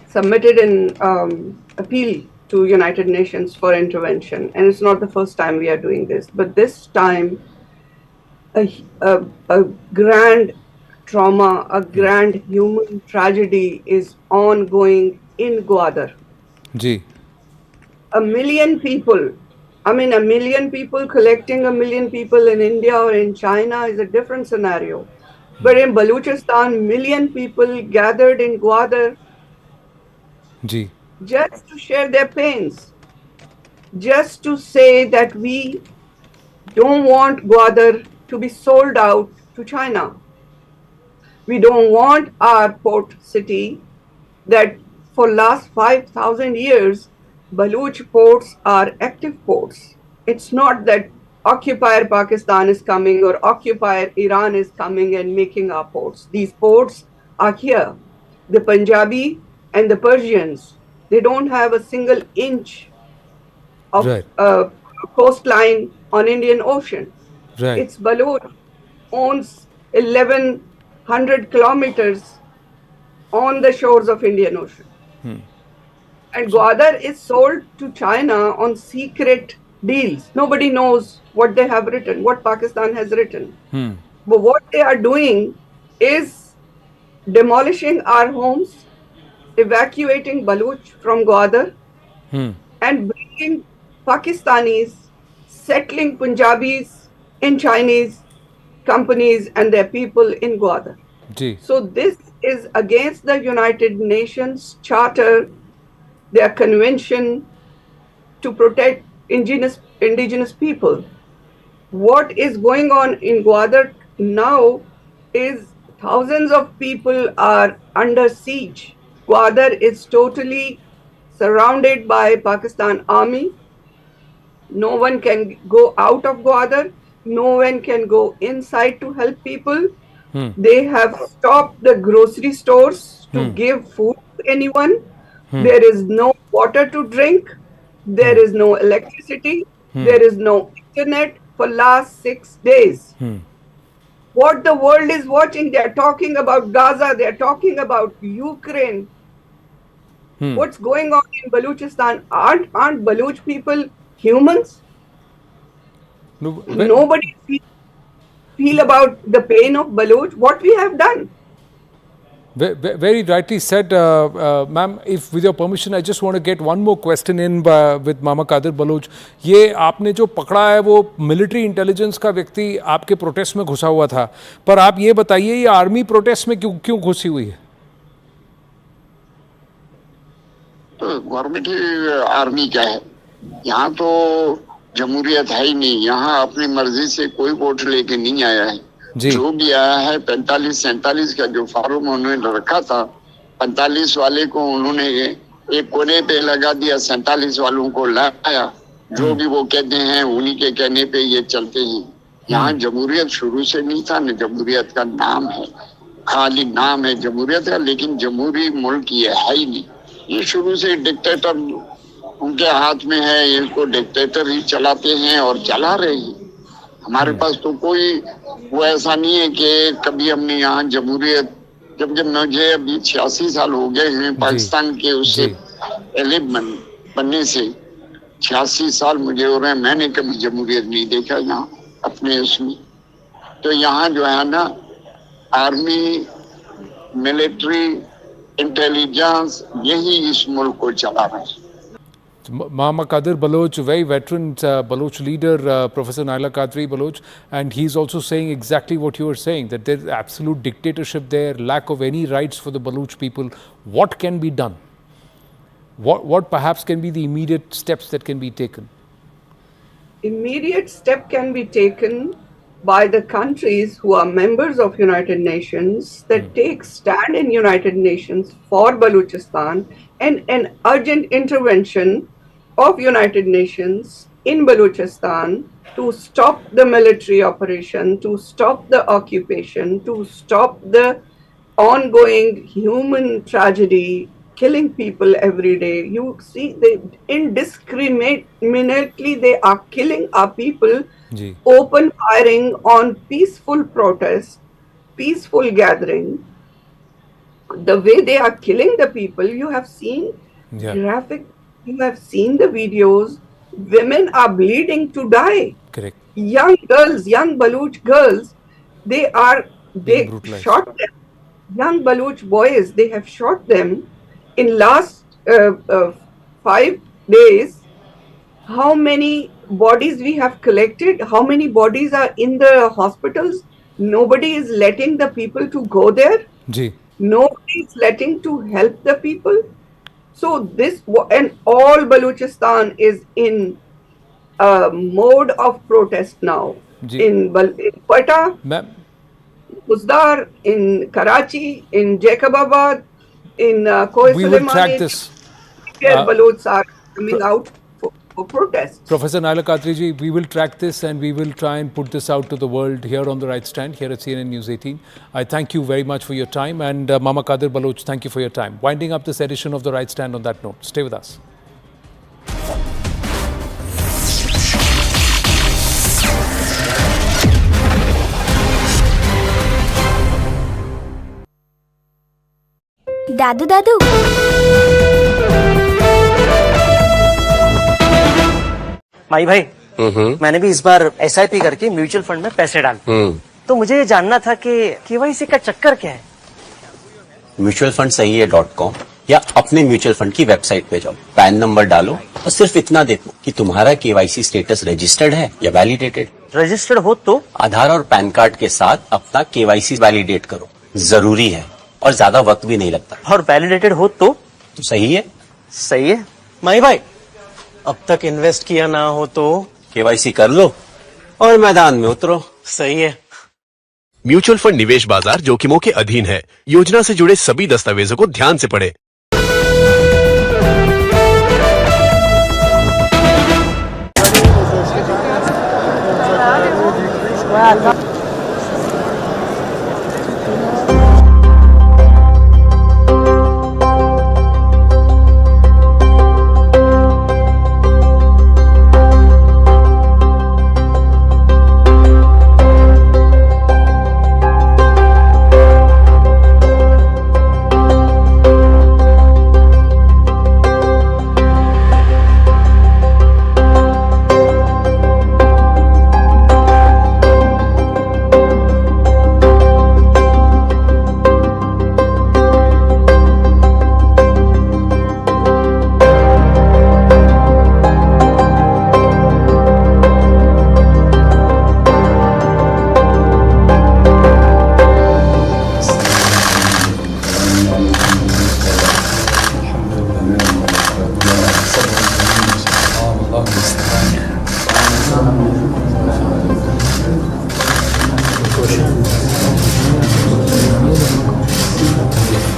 submitted an appeal to United Nations for intervention, and it's not the first time we are doing this, but this time a grand trauma, a grand human tragedy is ongoing in Gwadar. Ji. A million people collecting a million people in India or in China is a different scenario. But in Balochistan, million people gathered in Gwadar just to share their pains, just to say that we don't want Gwadar to be sold out to China. We don't want our port city that for last 5,000 years, Baloch ports are active ports. It's not that occupier Pakistan is coming or occupier Iran is coming and making our ports. These ports are here. The Punjabi and the Persians, they don't have a single inch of coastline on Indian Ocean. It's Baloch owns 1,100 kilometers on the shores of Indian Ocean. And Gwadar is sold to China on secret deals. Nobody knows what they have written, what Pakistan has written. But what they are doing is demolishing our homes, evacuating Baluch from Gwadar and bringing Pakistanis, settling Punjabis in Chinese companies and their people in Gwadar. So this is against the United Nations Charter, their convention to protect indigenous people. What is going on in Gwadar now is thousands of people are under siege. Gwadar is totally surrounded by Pakistan army. No one can go out of Gwadar. No one can go inside to help people. They have stopped the grocery stores to give food to anyone. There is no water to drink. There is no electricity. There is no internet for last 6 days. What the world is watching, they are talking about Gaza, they are talking about Ukraine. What's going on in Baluchistan? Aren't Baluch people humans? Nobody feel about the pain of Baluch, what we have done. Very rightly said, ma'am. If with your permission, I just want to get one more question in with Mama Kadir Baloch. ये आपने जो पकड़ा है वो military intelligence का व्यक्ति आपके protest में घुसा हुआ था, पर आप ये बताइए ये आर्मी प्रोटेस्ट में क्यों घुसी हुई है? तो गवर्नमेंट ही आर्मी क्या है? यहाँ तो जमहूरियत है ही नहीं. यहाँ अपनी मर्जी से कोई वोट लेके नहीं आया है. जो भी आया है 45-47 का जो फार्म उन्होंने रखा था, 45 वाले को उन्होंने एक कोने पे लगा दिया, 47 वालों को लाया. जो भी वो कहते हैं उन्हीं के कहने पे ये चलते हैं. यहाँ जमहूरियत शुरू से नहीं था, न जमहूरियत का नाम है, खाली नाम है जमहूरियत का, लेकिन जमहूरी मुल्क ये है ही नहीं. ये शुरू से डिक्टेटर उनके हाथ में है, इनको डिक्टेटर ही चलाते हैं और चला रहे हैं. हमारे पास तो कोई वो ऐसा नहीं है कि कभी हमने यहाँ जमहूरियत, जब मुझे अभी 86 साल हो गए हैं पाकिस्तान के उससे पहले बनने से 86 साल मुझे हो रहे हैं, मैंने कभी जमहूरियत नहीं देखा यहाँ अपने उसमें. तो यहाँ जो है ना आर्मी, मिलिट्री, इंटेलिजेंस यही इस मुल्क को चला रहे हैं. Mama Kadir Baloch, very veteran Baloch leader, Professor Naila Qadri Baloch, and he's also saying exactly what you were saying, that there's absolute dictatorship there, lack of any rights for the Baloch people. What can be done? What perhaps can be the immediate steps that can be taken? Immediate step can be taken by the countries who are members of United Nations that take stand in United Nations for Baluchistan, and an urgent intervention of United Nations in Baluchistan to stop the military operation, to stop the occupation, to stop the ongoing human tragedy, killing people every day. You see, they indiscriminately they are killing our people, open firing on peaceful protest, peaceful gathering. The way they are killing the people, you have seen graphic, you have seen the videos. Women are bleeding to die. Correct. Young girls, young Baluch girls, they shot them. Young Baluch boys, they have shot them in last 5 days. How many bodies we have collected? How many bodies are in the hospitals? Nobody is letting the people to go there. Nobody is letting to help the people. So this, and all Baluchistan is in a mode of protest now. In Quetta, Uzdar, in Karachi, in Jacobabad, in Koi We will track this. Baluchs are coming out for protest. Professor Naila Qadri ji, we will track this and we will try and put this out to the world here on The Right Stand, here at CNN News 18. I thank you very much for your time, and Mama Kadir Baloch, thank you for your time. Winding up this edition of The Right Stand on that note. Stay with us. दादू दादू माई भाई, मैंने भी इस बार SIP करके mutual fund में पैसे डाले. तो मुझे ये जानना था कि KYC का चक्कर क्या है? म्यूचुअल फंड सही है .com या अपने म्यूचुअल फंड की वेबसाइट पे जाओ, पैन नंबर डालो और सिर्फ इतना देखो कि तुम्हारा केवाईसी स्टेटस रजिस्टर्ड है या वैलिडेटेड। रजिस्टर्ड हो तो आधार और पैन कार्ड के साथ अपना केवाईसी वैलिडेट करो, जरूरी है और ज्यादा वक्त भी नहीं लगता। और वैलिडेटेड हो तो सही है। सही है माई भाई, अब तक इन्वेस्ट किया ना हो तो केवाईसी कर लो और मैदान में उतरो। सही है। म्यूचुअल फंड निवेश बाजार जोखिमों के अधीन है। योजना से जुड़े सभी दस्तावेजों को ध्यान से पढ़ें।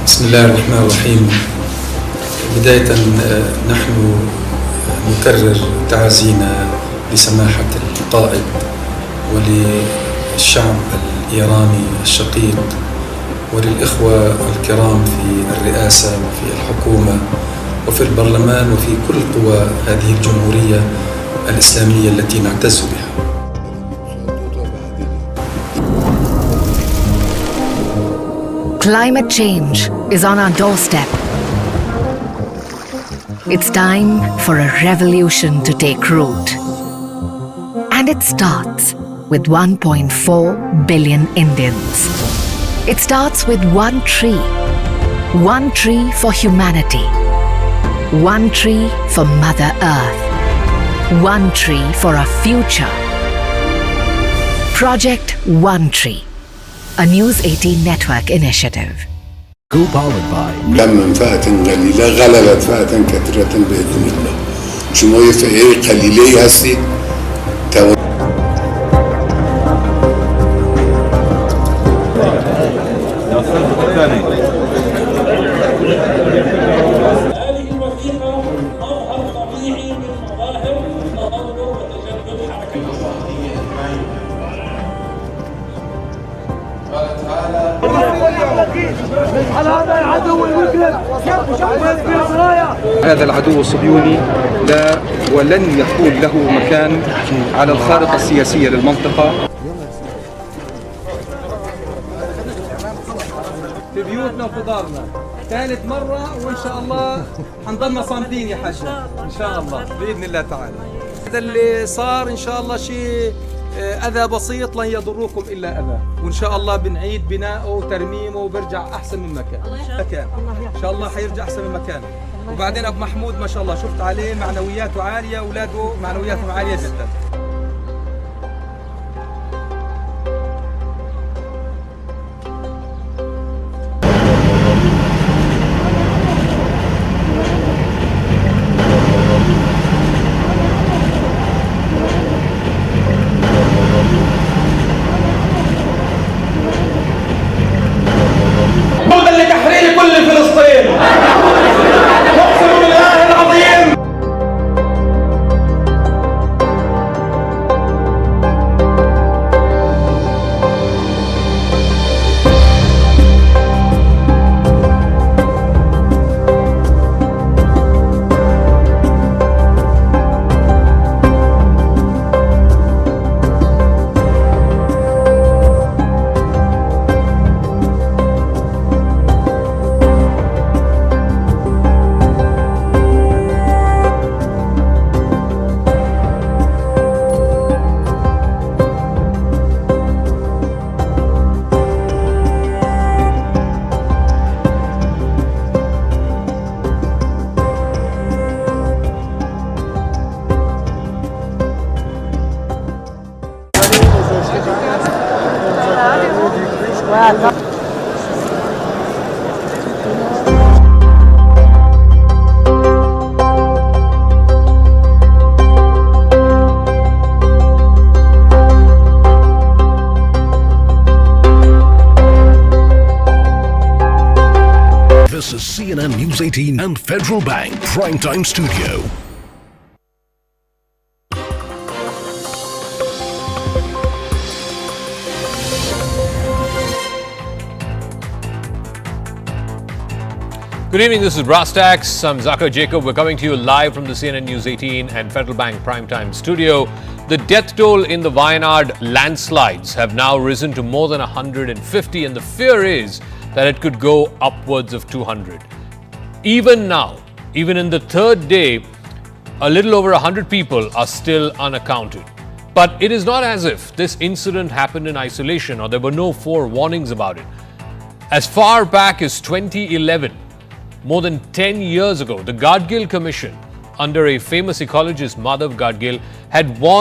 بسم الله الرحمن الرحيم. بداية نحن نكرر تعازينا لسماحة القائد وللشعب الإيراني الشقيق وللإخوة الكرام في الرئاسة وفي الحكومة وفي البرلمان وفي كل قوى هذه الجمهورية الإسلامية التي نعتز بها. Climate change is on our doorstep. It's time for a revolution to take root. And it starts with 1.4 billion Indians. It starts with one tree. One tree for humanity. One tree for Mother Earth. One tree for our future. Project One Tree, a News18 network initiative. Co-powered by لما فئة قليلة غلبت فئة كثيرة بإذن الله. شما فئة قليلة هستید. هذا العدو الصهيوني لا ولن يكون له مكان على الخارطة السياسية للمنطقة. في بيوتنا وفي دارنا ثالث مرة وإن شاء الله حنضلنا صامدين يا حاجة إن شاء الله بإذن الله تعالى. هذا اللي صار إن شاء الله شيء أذى بسيط لن يضركم إلا أذى، وإن شاء الله بنعيد بناءه وترميمه وبرجع أحسن من مكان. إن شاء الله حيرجع أحسن من مكانه. وبعدين أبو محمود ما شاء الله شفت عليه معنوياته عالية، أولاده معنوياتهم عالية جدا. لتحرير كل فلسطين. أقسم بالله العظيم. This is CNN News 18 and Federal Bank Primetime Studio. Good evening, this is Brass Tacks. I'm Zaka Jacob. We're coming to you live from the CNN News 18 and Federal Bank Primetime Studio. The death toll in the Wayanad landslides have now risen to more than 150, and the fear is that it could go upwards of 200. Even now, even in the third day, a little over 100 people are still unaccounted. But it is not as if this incident happened in isolation or there were no forewarnings about it. As far back as 2011, more than 10 years ago, the Gadgil Commission, under a famous ecologist, Madhav Gadgil, had warned